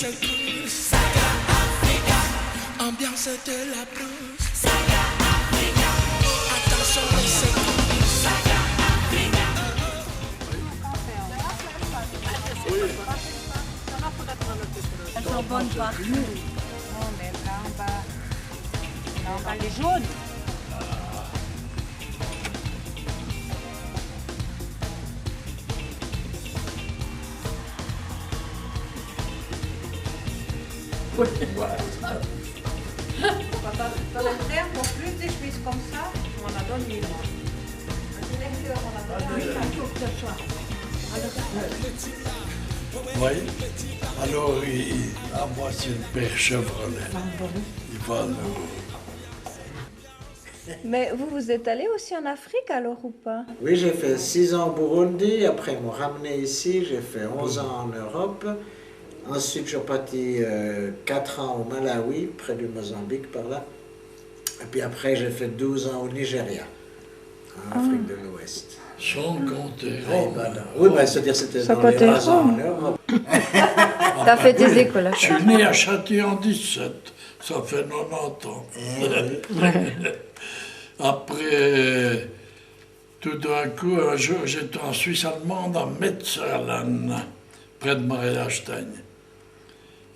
secours. Saga Africa. Ambiance de la blues. Saga Africa. Attention les secours. Saga Africa. Elles sont bonnes partout. Non, mais là, on va les jaunes. Dans la terre, pour plus des cuisses comme ça, on a donné une. Oui. Alors, à moi, c'est le père Chevrolet. Il va nous... Mais vous êtes allé aussi en Afrique alors ou pas? Oui, j'ai fait 6 ans au Burundi, après ils m'ont ramené ici, j'ai fait 11 ans en Europe. Ensuite, je suis parti 4 ans au Malawi, près du Mozambique par là. Et puis après, j'ai fait 12 ans au Nigeria, en Afrique de l'Ouest. Sans compter. Oui, ben, c'est-à-dire c'était Sans dans les compter 11 ans en Rome. Europe. T'as fait tes écoles à Je suis né à Châtillon 17, ça fait 90 ans. Après, tout d'un coup, un jour, j'étais en Suisse allemande, à Metzerlen, près de Marie-Lastein.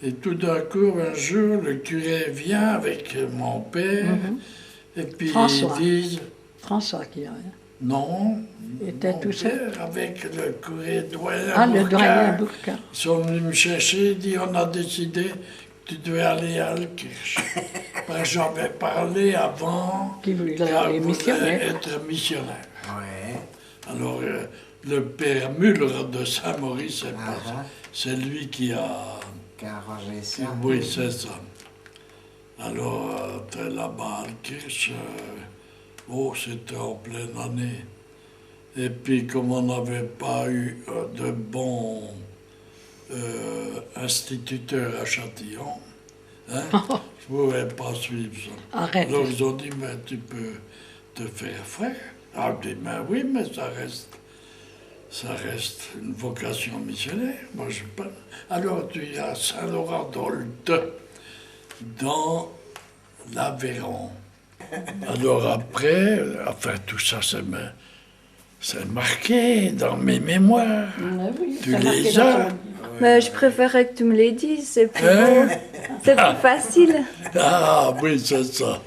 Et tout d'un coup, un jour, le curé vient avec mon père, et puis François. ils disent... François qui a. Non, Il était mon tout seul. père avec le curé doyen Ah, le Bourcard. doyen Bourcard. Ils sont venus me chercher, ils disent on a décidé que tu devais aller à Alkirch. Ben, j'avais parlé avant Qui voulait qu'elle aller voulait missionnaire. être missionnaire. Ouais. Alors le père Muller de Saint-Maurice, c'est lui qui a... Qui a arrangé ça. Oui, c'est ça. Alors, t'es là-bas à Alkirch, c'était en pleine année. Et puis, comme on n'avait pas eu de bons instituteurs à Châtillon, hein, je ne pouvais pas suivre ça. Arrête. Alors, ils ont dit, mais tu peux te faire frère. Ah, je dis, mais oui, mais ça reste une vocation missionnaire. Moi, je pas. Alors, tu es à Saint-Laurent-d'Olt, dans l'Aveyron. Alors après, enfin tout ça, c'est marqué dans mes mémoires. Oui, Tu ça marquait les dans as. son- Mais je préférais que tu me les dises, c'est plus Hein? beau. C'est plus facile. Ah oui, c'est ça.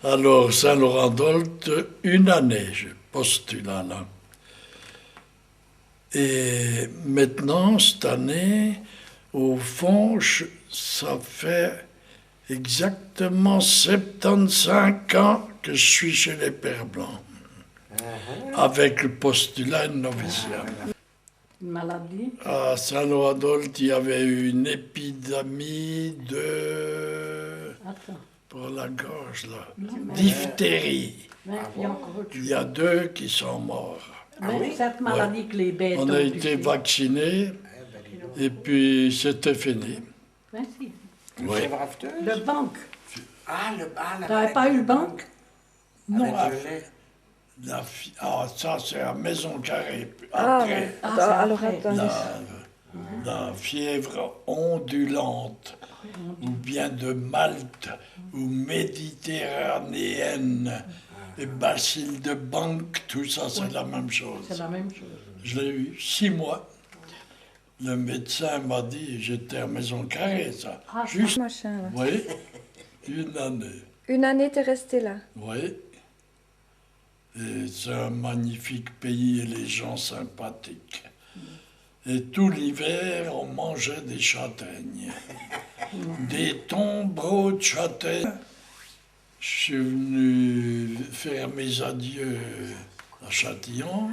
Alors, Saint-Laurent-d'Olt, une année, je postule là. Et maintenant, cette année, au fond, ça fait exactement 75 ans que je suis chez les Pères Blancs, avec le postulat de noviciat. Une maladie. À Saint-Laurent-d'Olt, il y avait eu une épidémie de... Attends. pour la gorge, là, diphtérie. Il y a encore autre Il y a 2 qui sont morts. chose. Cette maladie que les bêtes On ont a été touché. vaccinés, et puis c'était fini. Merci. Oui. Le banque. La T'avais pas eu le banque? Non, Avec le lait. ça c'est à Maison Carrée. Ah, Après, ouais. Ah, Attends, c'est alors après. attends. la fièvre ondulante, ou bien de Malte, ou méditerranéenne, et bacille de Banque, tout ça c'est la même chose. C'est la même chose. Je l'ai eu 6 mois. Le médecin m'a dit, j'étais à Maison Carrée, ça. Ah, Juste, Machin, là. oui, une année. Une année, t'es resté là. Oui. Et c'est un magnifique pays et les gens sympathiques. Et tout l'hiver, on mangeait des châtaignes. Des tombereaux de châtaignes. Je suis venu faire mes adieux à Châtillon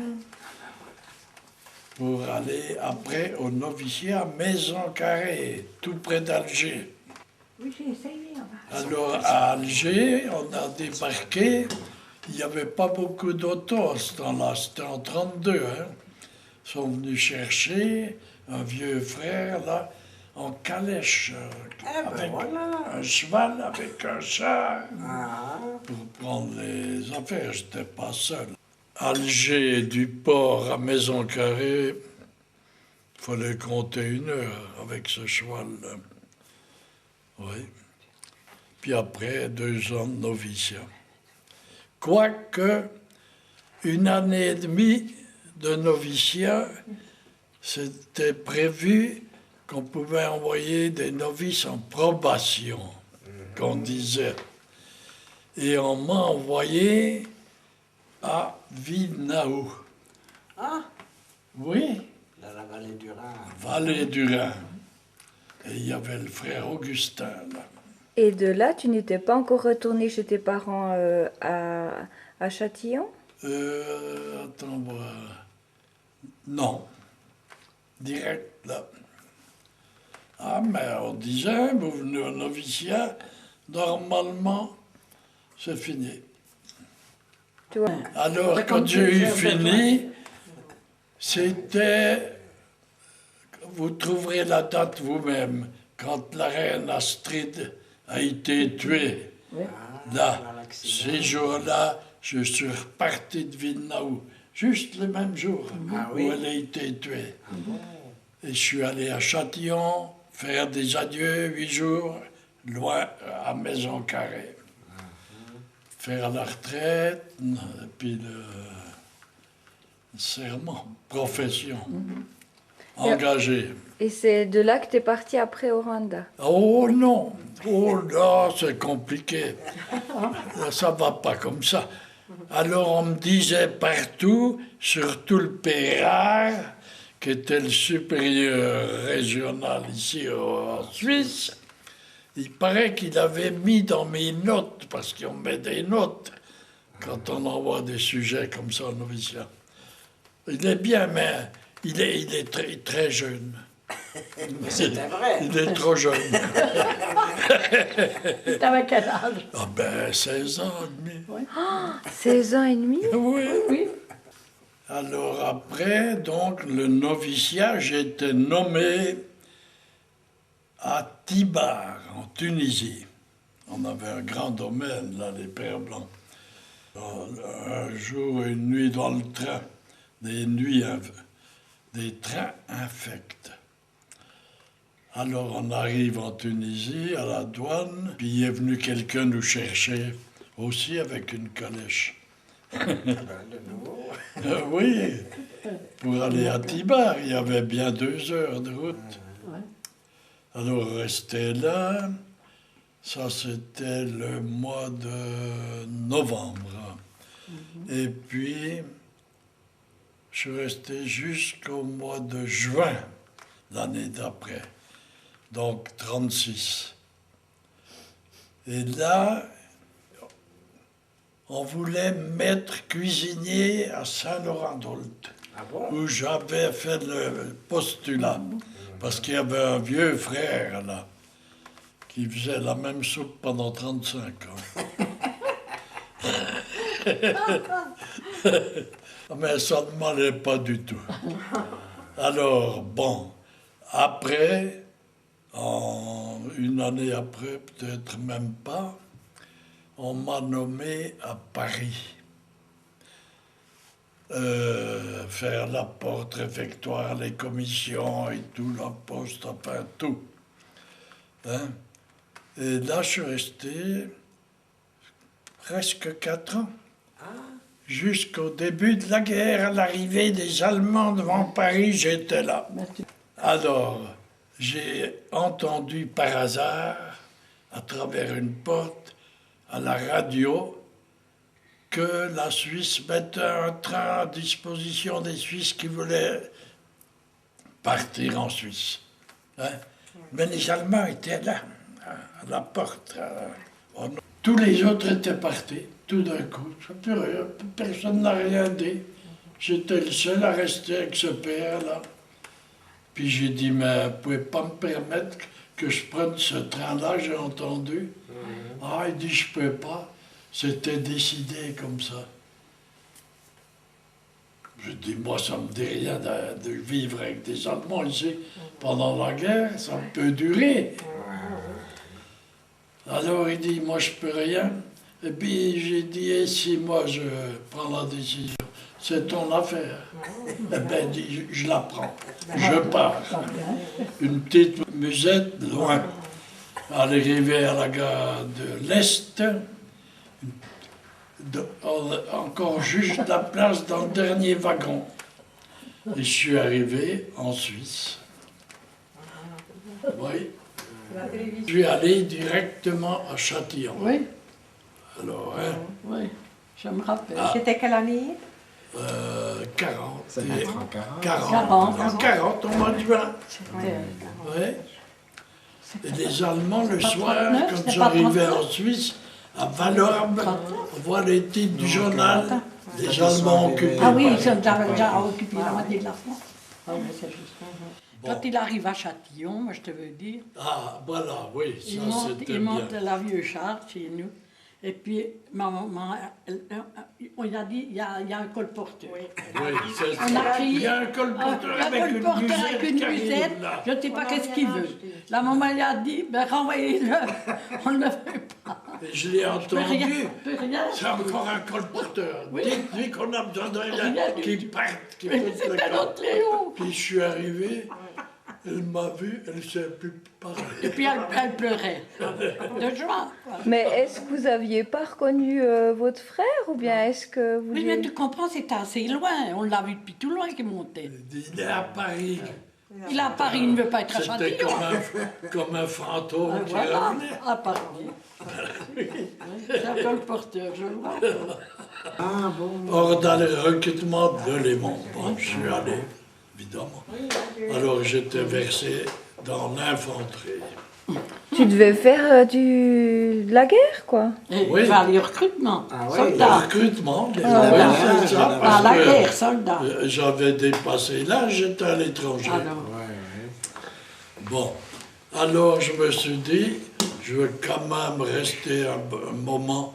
pour aller après au noviciat Maison Carrée, tout près d'Alger. Oui, j'ai essayé. Alors à Alger, on a débarqué. Il n'y avait pas beaucoup d'autos à ce temps-là, c'était en 1932. Hein. Ils sont venus chercher un vieux frère là, en calèche, avec un cheval, avec un char, pour prendre les affaires. Je n'étais pas seul. Alger, du port à Maison Carrée, fallait compter 1 heure avec ce cheval-là. Oui. Puis après, 2 ans de noviciat. Quoique, 1 année et demie de noviciat, c'était prévu qu'on pouvait envoyer des novices en probation, qu'on disait. Et on m'a envoyé à Vinau. Ah, Oui, dans la vallée du Rhin. vallée du Rhin. Et il y avait le frère Augustin, là. Et de là, tu n'étais pas encore retourné chez tes parents à Châtillon? Attends voir. Non. Direct là. Ah, mais on disait, vous venez au noviciat, normalement, c'est fini. Tu vois? Alors, C'est quand comme j'ai eu tu sais, fini, c'était. Vous trouverez la date vous-même, quand la reine Astrid a été tuée. Oui. Là, dans l'accident. ces jours-là, je suis reparti de Vinau, juste le même jour Ah où oui. elle a été tuée. Et je suis allé à Châtillon faire des adieux 8 jours, loin à Maison Carrée. Faire la retraite, et puis le serment, profession. Engagé. Et c'est de là que tu es parti après au Rwanda. Oh non, oh là, c'est compliqué. Ça va pas comme ça. Alors on me disait partout, surtout le Pérard, qui était le supérieur régional ici en Suisse, il paraît qu'il avait mis dans mes notes, parce qu'on met des notes quand on envoie des sujets comme ça au noviciat. Il est bien, mais il est très, très jeune. Mais c'était vrai. Il est trop jeune. T'avais quel âge? Ah ben, 16 ans et demi. 16 ans et demi? Oui. Oui. Alors après, donc, le noviciat, j'ai été nommé à Tibar, en Tunisie. On avait un grand domaine, là, les Pères Blancs. Un jour, une nuit dans le train, des trains infects. Alors on arrive en Tunisie, à la douane, puis il est venu quelqu'un nous chercher, aussi avec une calèche. De nouveau. Oui, pour aller à Tibar, il y avait bien 2 heures de route. Ouais. Alors rester là, ça c'était le mois de novembre. Et puis, je suis resté jusqu'au mois de juin l'année d'après, donc 36. Et là, on voulait mettre cuisinier à Saint-Laurent-d'Olt, Ah bon? où j'avais fait le postulat, parce qu'il y avait un vieux frère là, qui faisait la même soupe pendant 35 ans. Mais ça ne m'allait pas du tout. Alors, bon, après, une année après, peut-être même pas, on m'a nommé à Paris. Faire la porte réfectoire, les commissions et tout, la poste, enfin tout. Hein? Et là, je suis resté presque 4 ans. Jusqu'au début de la guerre, à l'arrivée des Allemands devant Paris, j'étais là. Merci. Alors, j'ai entendu par hasard, à travers une porte, à la radio, que la Suisse mettait un train à disposition des Suisses qui voulaient partir en Suisse. Hein? Mais les Allemands étaient là, à la porte. Tous les autres étaient partis, tout d'un coup. Personne n'a rien dit. J'étais le seul à rester avec ce père-là. Puis j'ai dit, mais vous ne pouvez pas me permettre que je prenne ce train-là, j'ai entendu. Ah, il dit, je ne peux pas. C'était décidé comme ça. Je dis, moi, ça ne me dit rien de vivre avec des Allemands ici pendant la guerre, ça peut durer. Alors il dit, moi, je ne peux rien. Et puis j'ai dit, et si moi, je prends la décision? c'est ton affaire. Eh ben, je la prends. Je pars. Une petite musette, loin. Arrivé à la gare de l'Est, encore juste la place dans le dernier wagon. Et je suis arrivé en Suisse. Oui. Je suis allé directement à Châtillon. Oui, Alors, hein, oui, je me rappelle. C'était quelle année? 40. Ça va être en 40. 40. En 40, au mois de juin. C'était- Oui. Et les Allemands, le Pas soir, 39, quand c'était pas j'arrivais 39. en Suisse, à Valorbe, on voit les titres du journal, les Quand ils sont Allemands arrivés. occupés. Ah oui, par- ils sont déjà occupés la moitié de la France. Ah oui, c'est juste. Bon. Quand il arrive à Châtillon, moi je te veux dire, Ah, voilà, oui, ça c'était il bien. monte la vieux char chez nous. Et puis, ma maman, on lui a dit, il y a un colporteur. Oui, c'est On a crié, il y a un colporteur un avec une colporteur avec une musette qui arrive, musette, là. je ne sais pas qu'est-ce qu'il veut. La maman lui a dit, ben renvoyez-le, on ne le fait pas. Et je l'ai Je peux rien, entendu. je peux rien. C'est encore un colporteur. Oui. Dites-lui qu'on a besoin d'un Rien gars du qui tout. parte, qui Mais fait le c'était camp. notre Léo. Puis je suis arrivé, elle m'a vu, elle ne savait plus parler. Et puis elle pleurait, de joie. quoi. Mais est-ce que vous aviez pas reconnu votre frère ou bien est-ce que vous... Oui, mais tu comprends, c'était assez loin. On l'a vu depuis tout loin qu'il montait. Il est à Paris. Il est à Paris, il ne veut pas être à C'était Châtillon. comme un fantôme qui Voilà, revenait. à Paris. C'est un colporteur, je le vois. Ah bon. Or, dans le recrutement de Léman, bon, je suis allé, évidemment. Alors, j'étais versé dans l'infanterie. Tu devais faire de la guerre, quoi. Et Oui. il va aller au recrutement. Ah ouais, Le Soldat. recrutement, les Ah, ouais, ouais, c'est ça, ouais, parce À la que, guerre, soldat. J'avais dépassé l'âge, j'étais à l'étranger. Alors, Ouais, Bon, alors je me suis dit, je veux quand même rester un moment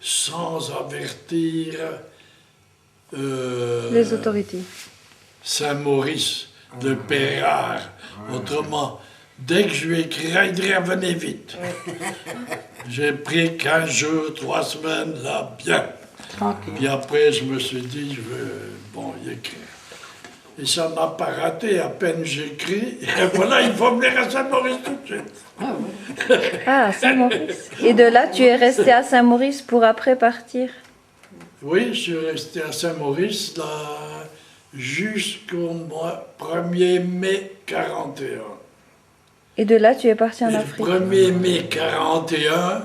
sans avertir Les autorités. Saint-Maurice, le Pérard. Autrement, dès que je lui ai écrit, il revenait vite. J'ai pris 15 jours, 3 semaines, là, bien. tranquille. Puis après, je me suis dit, je veux, bon, y écrire. Et ça n'a pas raté, à peine j'écris, et voilà, il faut venir à Saint-Maurice tout de suite. Ah, Saint-Maurice. Et de là, tu es resté à Saint-Maurice pour après partir. Oui, je suis resté à Saint-Maurice, là, jusqu'au mois 1er mai 41. Et de là, tu es parti en Et le Afrique. 1er mai 41,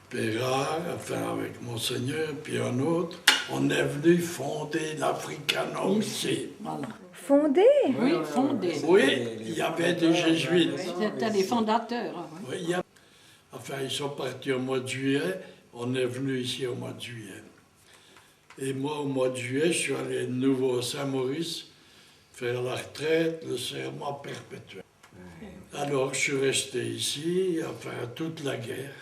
Pérard, enfin avec Monseigneur, puis un autre, on est venu fonder l'Africano ici. Voilà. Fondé. Oui, fondé. Oui, il y avait des jésuites. C'était les fondateurs. hein, oui. Oui, enfin, ils sont partis au mois de juillet, on est venu ici au mois de juillet. Et moi, au mois de juillet, je suis allé de nouveau à Saint-Maurice faire la retraite, le serment perpétuel. Alors, je suis resté ici, enfin, toute la guerre,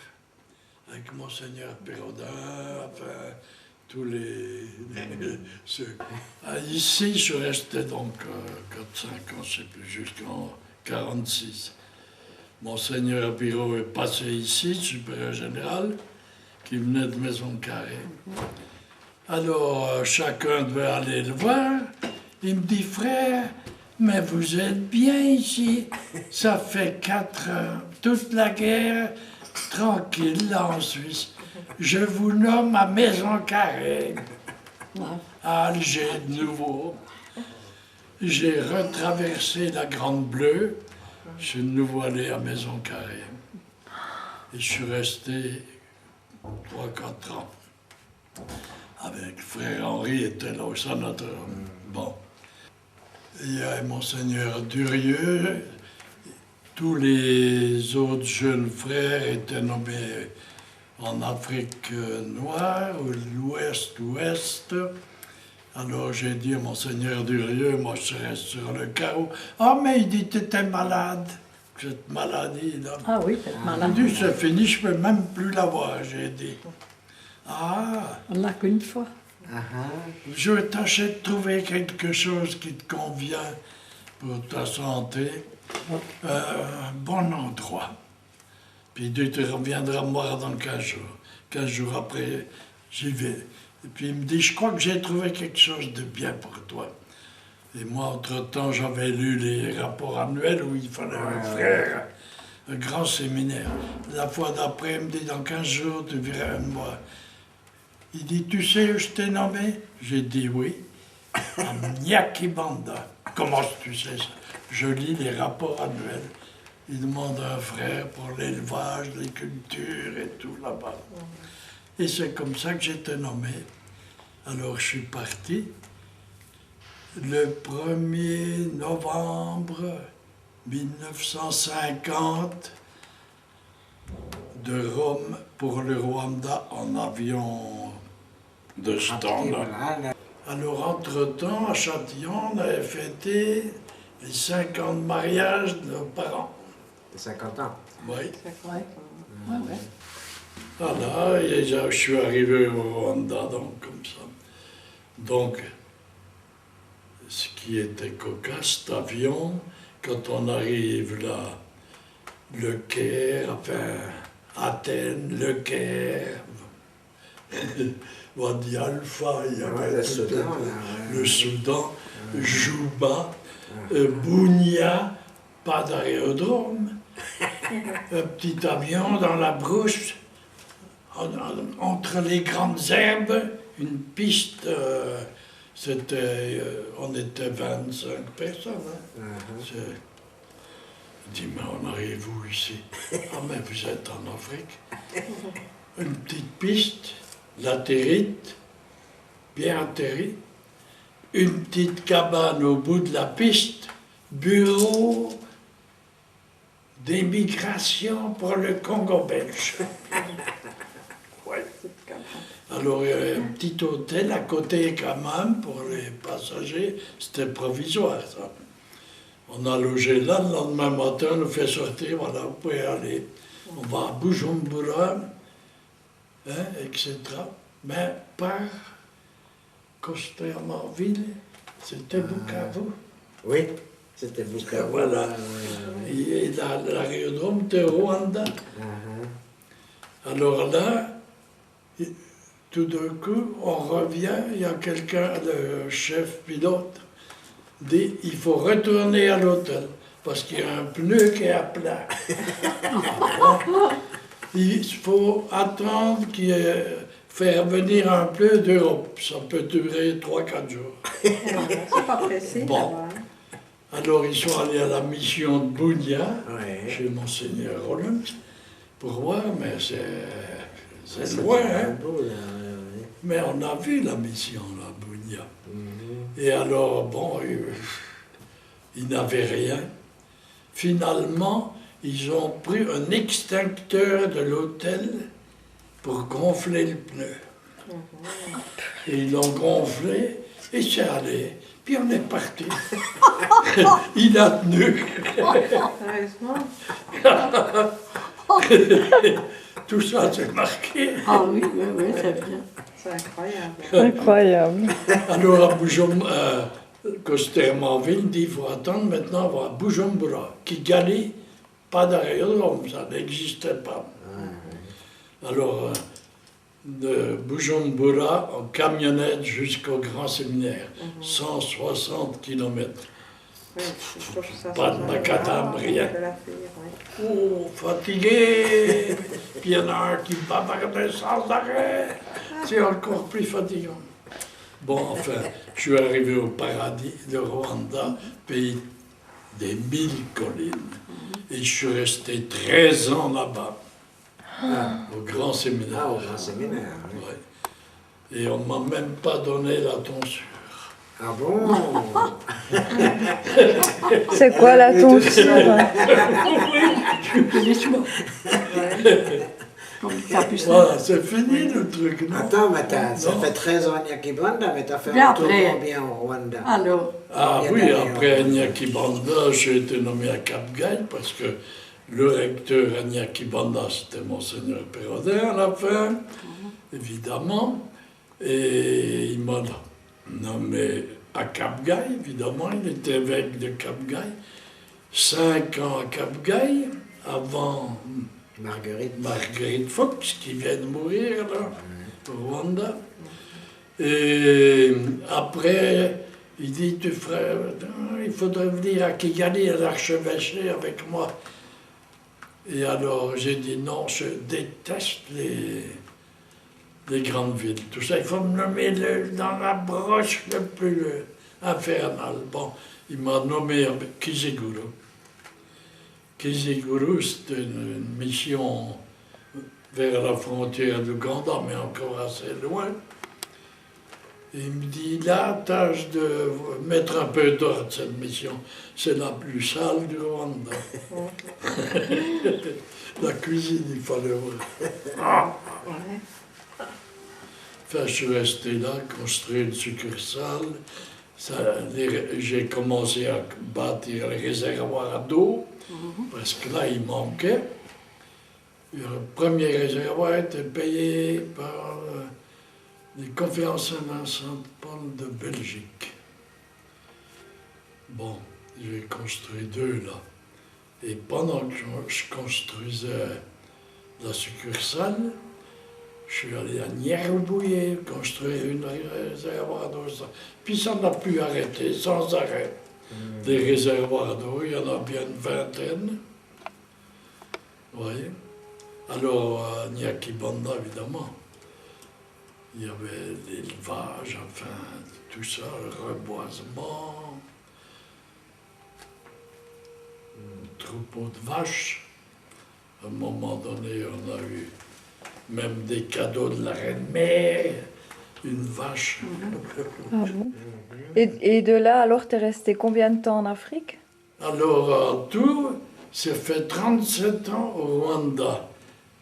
avec Monseigneur Pérodin, enfin, tous ceux. Ah, ici, je suis resté donc 4-5 ans, je ne sais plus, jusqu'en 46. Monseigneur Biro est passé ici, supérieur général, qui venait de Maison Carrée. Alors, chacun devait aller le voir. Il me dit, frère, mais vous êtes bien ici. Ça fait 4 ans, toute la guerre, tranquille, là en Suisse. Je vous nomme à Maison Carrée, à Alger de nouveau. J'ai retraversé la Grande Bleue. Je suis de nouveau allé à Maison Carrée. Et je suis resté 3-4 ans. Avec frère Henri était là au sanatorium. Bon. Il y a Monseigneur Durieux. Tous les autres jeunes frères étaient nommés en Afrique noire, ou l'ouest-ouest. Alors j'ai dit à Monseigneur Durieux, moi je reste sur le carreau. Ah, mais il dit, t'étais malade. Cette maladie, là. Ah oui, cette Il maladie. dit, c'est fini, je peux même plus la voir, j'ai dit. Ah, On l'a qu'une fois. je vais tâcher de trouver quelque chose qui te convient pour ta santé. Un bon endroit. Puis tu reviendras me voir dans 15 jours. 15 jours après, j'y vais. Et puis il me dit, je crois que j'ai trouvé quelque chose de bien pour toi. Et moi, entre-temps, j'avais lu les rapports annuels où il fallait un frère, un grand séminaire. La fois d'après, il me dit, dans 15 jours, tu viens me voir. Il dit, tu sais où je t'ai nommé? J'ai dit oui. À Nyakibanda. Comment tu sais ça? Je lis les rapports annuels. Il demande un frère pour l'élevage, les cultures et tout là-bas. Et c'est comme ça que j'étais nommé. Alors je suis parti le 1er novembre 1950 de Rome pour le Rwanda en avion de ce temps-là. Voilà, Alors entre-temps, à Châtillon, on avait fêté les 50 mariages de nos parents. 50 ans. Oui. Ouais. Ouais. Voilà, et je suis arrivé au Rwanda, donc comme ça. Donc, ce qui était cocasse, cet avion, quand on arrive là, le Caire, enfin, Athènes, le Caire, Wadi Alpha, il y avait le tout Soudan, là, le Soudan, Juba, Bounia, pas d'aérodrome, un petit avion dans la brousse, entre les grandes herbes, une piste, on était 25 personnes. Hein. Je dis, mais on arrive où ici? Ah, mais vous êtes en Afrique. Une petite piste, latérite, bien atterrie, une petite cabane au bout de la piste, bureau d'émigration pour le Congo belge. Ouais. Alors, il y avait un petit hôtel à côté quand même pour les passagers. C'était provisoire, ça. On a logé là, le lendemain matin, on nous fait sortir, voilà, vous pouvez aller. On va à Bujumbura, hein, etc. Mais par Costermanville, c'était Bukavu. Oui, c'était Bukavu. Voilà. Et l'aérodrome de Rwanda. Alors là, tout d'un coup, on revient, il y a quelqu'un, le chef pilote, dit il faut retourner à l'hôtel parce qu'il y a un pneu qui est à plat. Il faut attendre faire venir un pneu d'Europe. Ça peut durer 3-4 jours. C'est pas pressé. Bon. Alors ils sont allés à la mission de Bounia, Ouais. chez Monseigneur Rollins, pour voir, mais c'est loin, hein. Mais on a vu la mission, là, Bounia. Et alors, bon, ils n'avaient rien. Finalement, ils ont pris un extincteur de l'hôtel pour gonfler le pneu. Et ils l'ont gonflé, et c'est allé. Puis on est parti. Il a tenu. Sérieusement? Tout ça, c'est marqué. Ah oui, c'est bien. C'est incroyable. Incroyable. Alors, à Costermanville dit il faut attendre maintenant, on va à Bujumbura. Kigali, pas d'aérodrome, ça n'existait pas. Alors, de Bujumbura en camionnette jusqu'au grand séminaire, 160 km. Oui, je trouve que ça, Pas de macadam, rien. de la faire, ouais. Oh, fatigué. Puis il y en a un qui bavardait sans arrêt. C'est encore plus fatigant. Bon, enfin, je suis arrivé au paradis de Rwanda, pays des 1000 collines. Et je suis resté 13 ans là-bas, au grand séminaire. Ah, au grand séminaire, oui. Ouais. Et on ne m'a même pas donné la tonsure. Ah bon? C'est quoi la tonsure? Voilà, c'est fini le truc, non? Attends, mais ça Non. fait 13 ans à Nyakibanda, mais t'as fait Bien un tour après. combien au Rwanda? Alors, Ah Combien oui, d'années, après on peut Nyakibanda, j'ai été nommé à Cap-Gaï parce que le recteur à Nyakibanda, c'était Monseigneur Pérodin à la fin, évidemment. Et il m'a nommé à Cap-Gaï, évidemment, il était évêque de Cap-Gaï. 5 ans à Cap-Gaï, avant Marguerite. Marguerite Fox, qui vient de mourir là, au Rwanda. Et après, il dit, il faudrait venir à Kigali, à l'archevêché avec moi. Et alors j'ai dit non, je déteste les grandes villes. Tout ça, il faut me nommer dans la broche le plus infernal. Bon, il m'a nommé Kiziguru. Kiziguru, c'était une mission vers la frontière d'Ouganda, mais encore assez loin. Et il me dit, là, tâche de mettre un peu d'ordre, cette mission. C'est la plus sale du Rwanda. La cuisine, il fallait voir. Enfin, je suis resté là, construire une succursale. J'ai commencé à bâtir les réservoirs d'eau, parce que là, il manquait. Le premier réservoir était payé par les conférences de Saint-Paul de Belgique. Bon, j'ai construit 2 là. Et pendant que je construisais la succursale, je suis allé à Nyerubouye construire une réservoir d'eau. Puis ça n'a plus arrêté, sans arrêt. Des réservoirs d'eau, il y en a bien une vingtaine. Vous voyez? Alors, à Nyakibanda, évidemment, il y avait l'élevage, enfin, tout ça, le reboisement, un troupeau de vaches. À un moment donné, on a eu même des cadeaux de la reine-mère, une vache. Ah bon? Et de là, alors, t'es resté combien de temps en Afrique? Alors, en tout, j'ai fait 37 ans au Rwanda,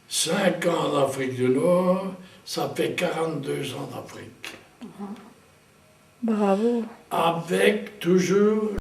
5 ans en Afrique du Nord, ça fait 42 ans d'Afrique. Bravo. Avec toujours